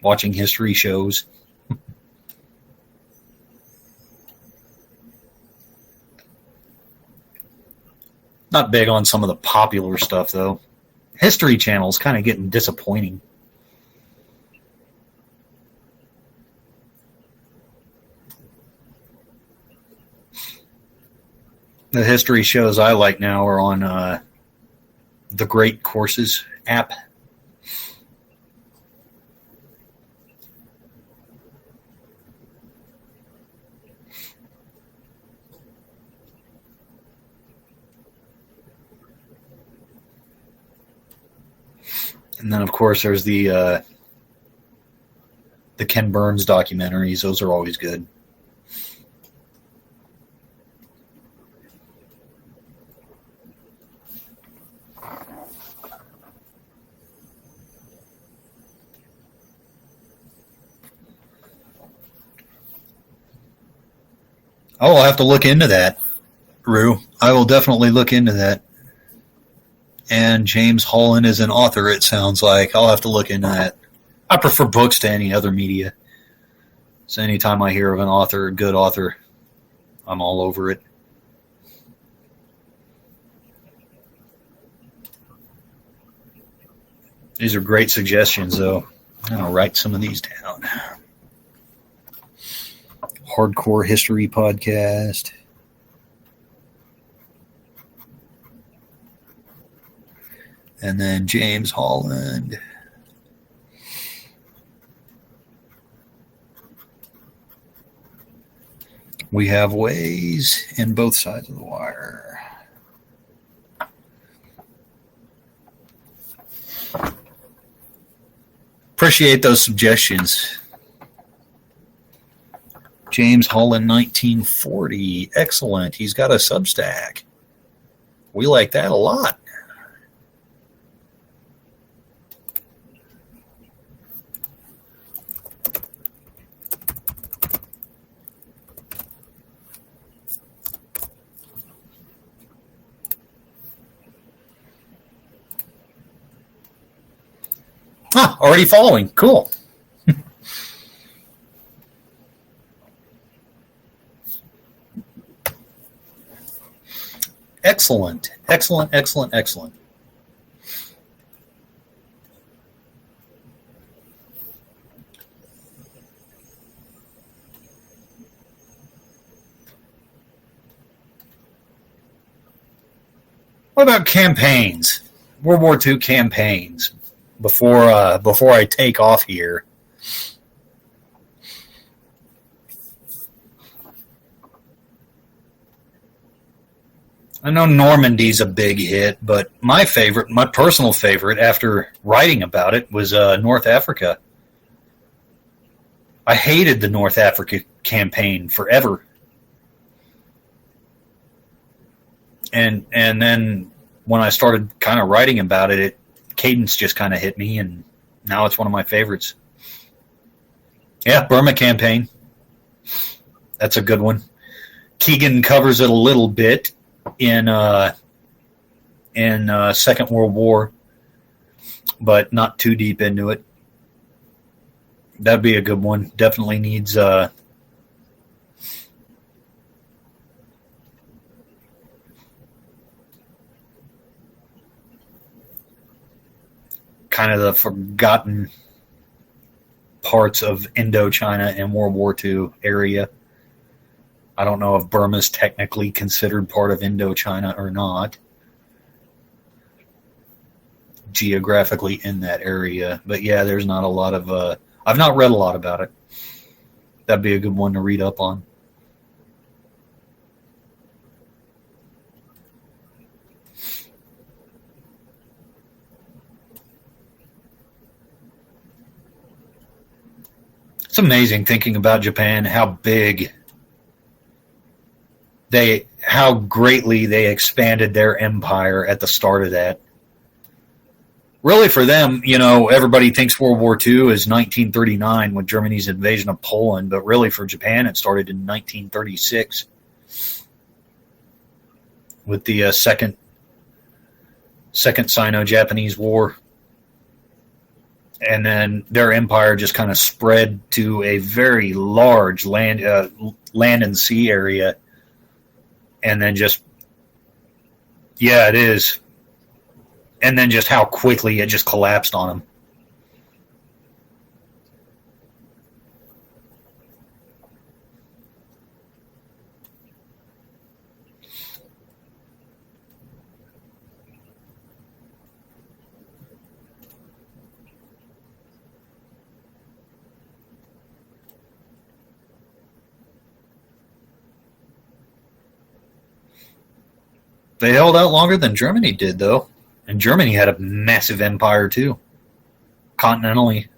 Speaker 1: watching history shows. Not big on some of the popular stuff though. History Channel's kind of getting disappointing. The history shows I like now are on the Great Courses app. And then, of course, there's the Ken Burns documentaries. Those are always good. Oh, I'll have to look into that, Rue. I will definitely look into that. And James Holland is an author, it sounds like. I'll have to look into that. I prefer books to any other media. So anytime I hear of an author, a good author, I'm all over it. These are great suggestions, though. I'm going to write some of these down. Hardcore History Podcast. And then James Holland. We have ways in both sides of the wire. Appreciate those suggestions. James Holland 1940. Excellent. He's got a Substack. We like that a lot. Already following. Cool. Excellent. Excellent, excellent, excellent. What about campaigns? World War II campaigns before I take off here. I know Normandy's a big hit, but my personal favorite after writing about it was North Africa. I hated the North Africa campaign forever. And then when I started kind of writing about it, cadence just kind of hit me, and now it's one of my favorites. Yeah, Burma campaign. That's a good one. Keegan covers it a little bit in Second World War, but not too deep into it. That'd be a good one. Definitely needs kind of the forgotten parts of Indochina and World War II area. I don't know if Burma's technically considered part of Indochina or not, geographically in that area. But yeah, there's not a lot of... I've not read a lot about it. That'd be a good one to read up on. It's amazing thinking about Japan, how greatly they expanded their empire at the start of that. Really, for them, everybody thinks World War II is 1939 with Germany's invasion of Poland, but really for Japan, it started in 1936 with the second Sino-Japanese War. And then their empire just kind of spread to a very large land and sea area. And then just, yeah, it is. And then just how quickly it just collapsed on them. They held out longer than Germany did, though. And Germany had a massive empire, too. Continentally.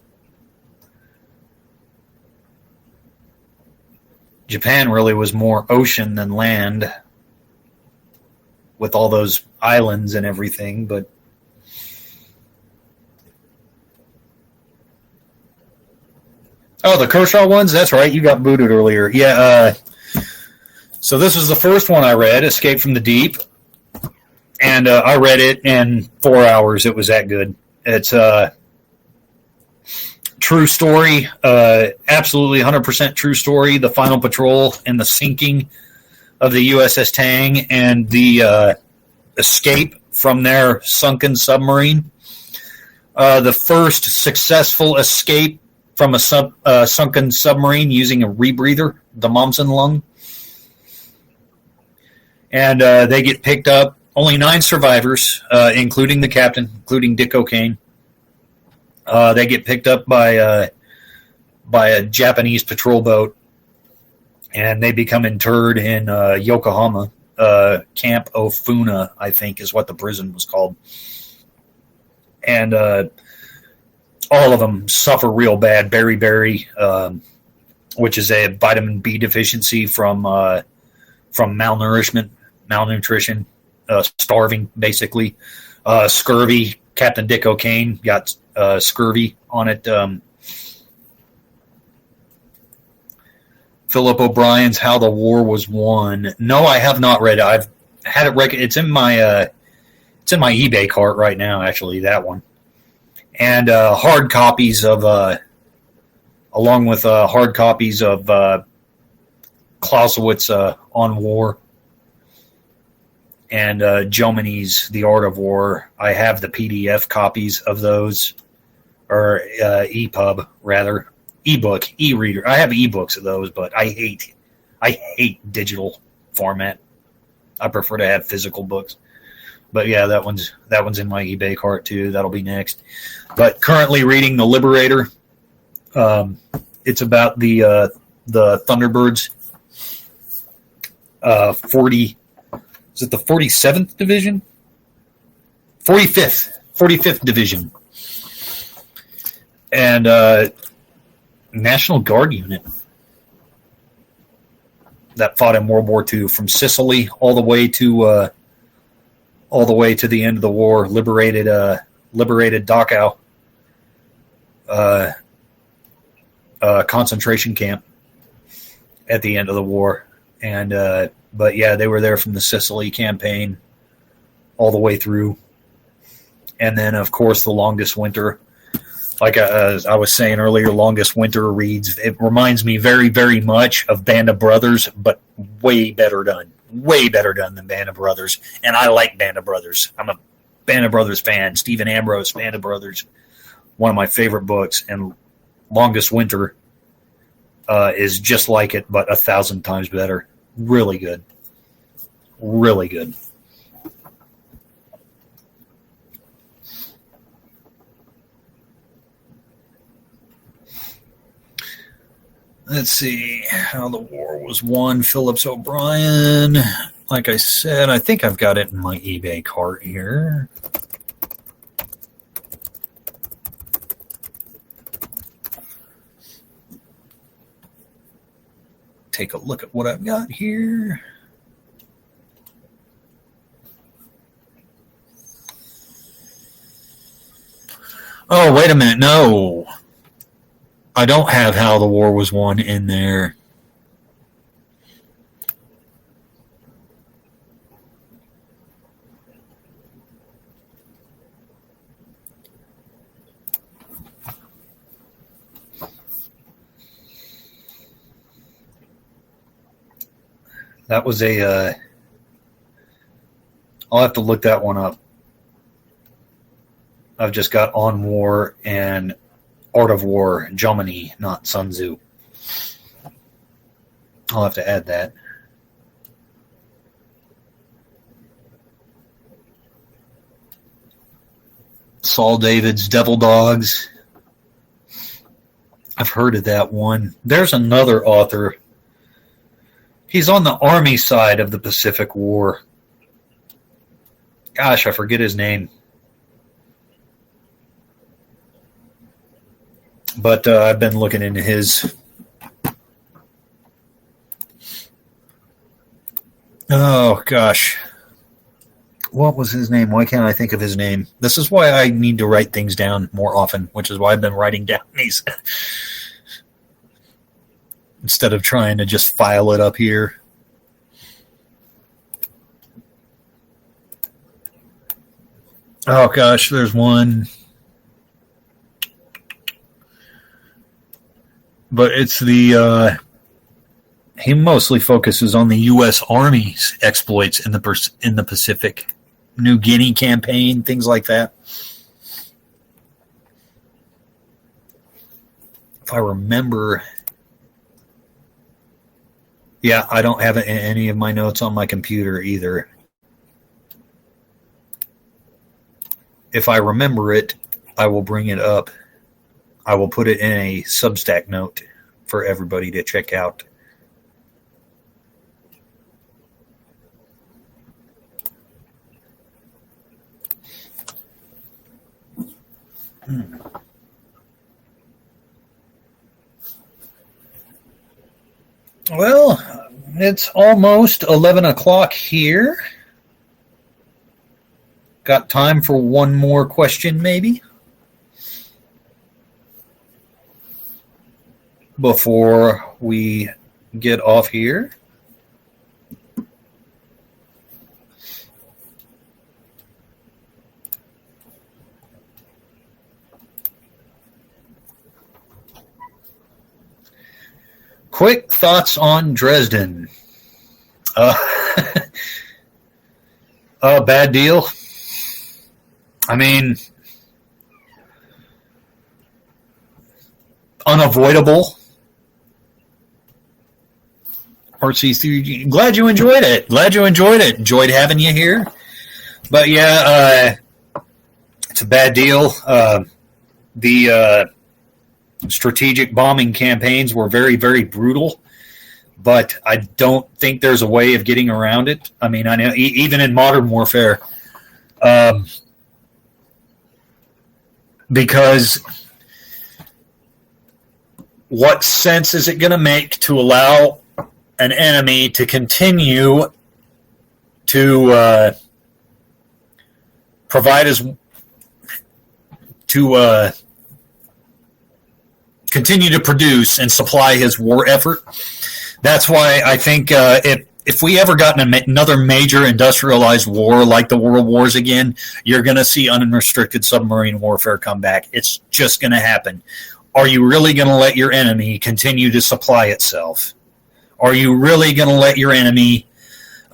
Speaker 1: Japan really was more ocean than land, with all those islands and everything, but... Oh, the Kershaw ones? That's right, you got booted earlier. Yeah, so this was the first one I read, Escape from the Deep. And I read it in 4 hours. It was that good. It's a true story, absolutely 100% true story. The final patrol and the sinking of the USS Tang and the escape from their sunken submarine. The first successful escape from a sunken submarine using a rebreather, the Momsen lung. And they get picked up. Only 9 survivors, including the captain, including Dick O'Kane. They get picked up by a Japanese patrol boat, and they become interred in Yokohama. Camp Ofuna, I think, is what the prison was called. And all of them suffer real bad beriberi, which is a vitamin B deficiency from malnutrition. Starving, basically. Scurvy. Captain Dick O'Kane got scurvy on it. Philip O'Brien's How the War Was Won. No, I have not read it. I've had it. It's in my eBay cart right now. Actually, that one, and hard copies of, along with hard copies of Clausewitz on War. And Jomini's The Art of War. I have the PDF copies of those, or EPUB rather, ebook, e-reader. I have ebooks of those, but I hate digital format. I prefer to have physical books. But yeah, that one's in my eBay cart too. That'll be next. But currently reading The Liberator. It's about the Thunderbirds. 40. Is it the 47th Division? 45th Division. And National Guard unit that fought in World War II from Sicily all the way to all the way to the end of the war, liberated Dachau concentration camp at the end of the war. And but yeah, they were there from the Sicily campaign all the way through. And then, of course, the Longest Winter. Like I was saying earlier, Longest Winter reads, it reminds me very, very much of Band of Brothers, but way better done than Band of Brothers. And I like Band of Brothers. I'm a Band of Brothers fan. Stephen Ambrose, Band of Brothers, one of my favorite books. And Longest Winter is just like it, but 1,000 times better. Really good. Really good. Let's see how the war was won. Phillips O'Brien. Like I said, I think I've got it in my eBay cart here. Take a look at what I've got here. Oh, wait a minute. No. I don't have How the War Was Won in there. That was a... I'll have to look that one up. I've just got On War and Art of War, Jomini, not Sun Tzu. I'll have to add that. Saul David's Devil Dogs. I've heard of that one. There's another author. He's on the Army side of the Pacific War. Gosh, I forget his name. But I've been looking into his. Oh, gosh. What was his name? Why can't I think of his name? This is why I need to write things down more often, which is why I've been writing down these. Instead of trying to just file it up here. Oh, gosh, there's one. But it's the he mostly focuses on the U.S. Army's exploits in the Pacific, New Guinea campaign, things like that. If I remember, yeah, I don't have it in any of my notes on my computer either. If I remember it, I will bring it up. I will put it in a Substack note for everybody to check out. Well, it's almost 11 o'clock here. Got time for one more question, maybe? Before we get off here. Quick thoughts on Dresden. Bad deal. I mean, unavoidable. RC3, glad you enjoyed it. Enjoyed having you here. But yeah, it's a bad deal. The strategic bombing campaigns were very, very brutal. But I don't think there's a way of getting around it. I mean, I know even in modern warfare, because what sense is it going to make to allow an enemy to continue to provide his to continue to produce and supply his war effort. That's why I think if we ever got in another major industrialized war like the World Wars again, you're going to see unrestricted submarine warfare come back. It's just going to happen. Are you really going to let your enemy continue to supply itself? Are you really going to let your enemy...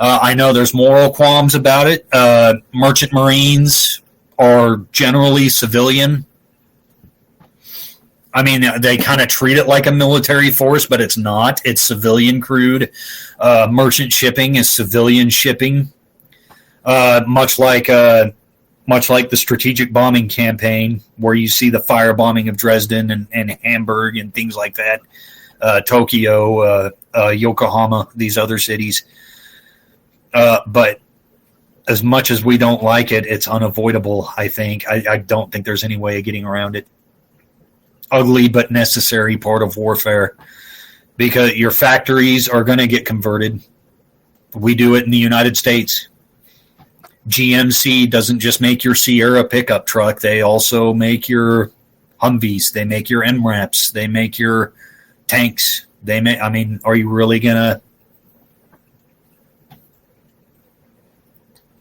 Speaker 1: I know there's moral qualms about it. Merchant Marines are generally civilian. I mean, they kind of treat it like a military force, but it's not. It's civilian crewed. Merchant shipping is civilian shipping, much like the strategic bombing campaign, where you see the firebombing of Dresden and Hamburg and things like that, Tokyo, Yokohama, these other cities. But as much as we don't like it, it's unavoidable, I think. I don't think there's any way of getting around it. Ugly but necessary part of warfare, because your factories are going to get converted. We do it in the United States. GMC doesn't just make your Sierra pickup truck. They also make your Humvees. They make your MRAPs. They make your tanks. Are you really going to...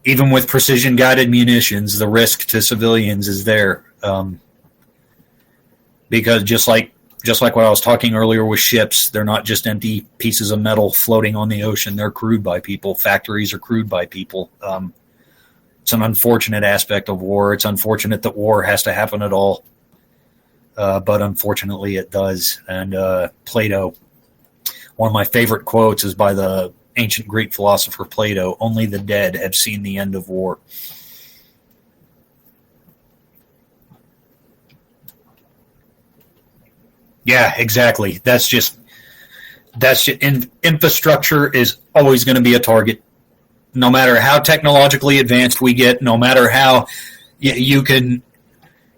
Speaker 1: Even with precision-guided munitions, the risk to civilians is there. Because just like what I was talking earlier with ships, they're not just empty pieces of metal floating on the ocean. They're crewed by people. Factories are crewed by people. It's an unfortunate aspect of war. It's unfortunate that war has to happen at all. But unfortunately it does. And Plato, one of my favorite quotes is by the ancient Greek philosopher Plato: "Only the dead have seen the end of war." Yeah, exactly. That's just infrastructure is always going to be a target. No matter how technologically advanced we get, no matter how you can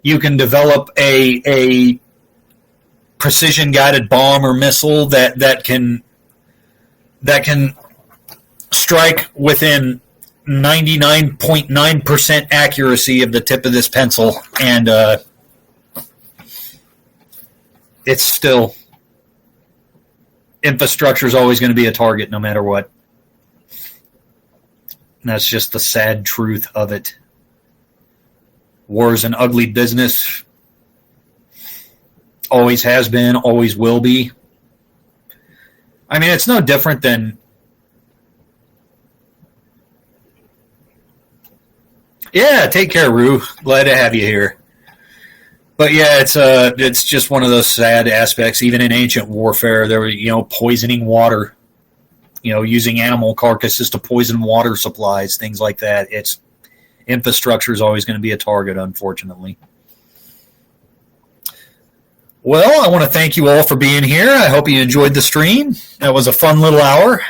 Speaker 1: develop a precision guided bomb or missile that can strike within 99.9% accuracy of the tip of this pencil, and it's still, infrastructure is always going to be a target no matter what. And that's just the sad truth of it. War is an ugly business. Always has been, always will be. I mean, it's no different than... Yeah, take care, Rue. Glad to have you here. But yeah, it's just one of those sad aspects. Even in ancient warfare, there were, poisoning water, using animal carcasses to poison water supplies, things like that. Infrastructure is always going to be a target, unfortunately. Well, I want to thank you all for being here. I hope you enjoyed the stream. That was a fun little hour.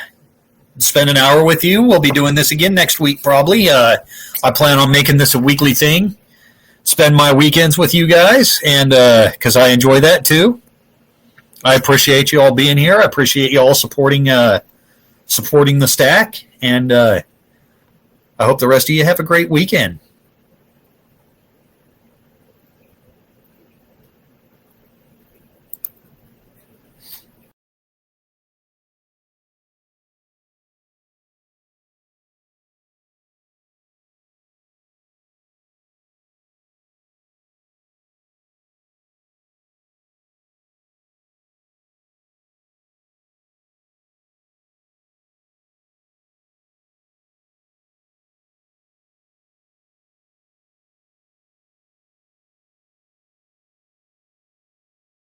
Speaker 1: Spend an hour with you. We'll be doing this again next week, probably. I plan on making this a weekly thing. Spend my weekends with you guys, and because I enjoy that too. I appreciate you all being here. I appreciate you all supporting the stack, and I hope the rest of you have a great weekend.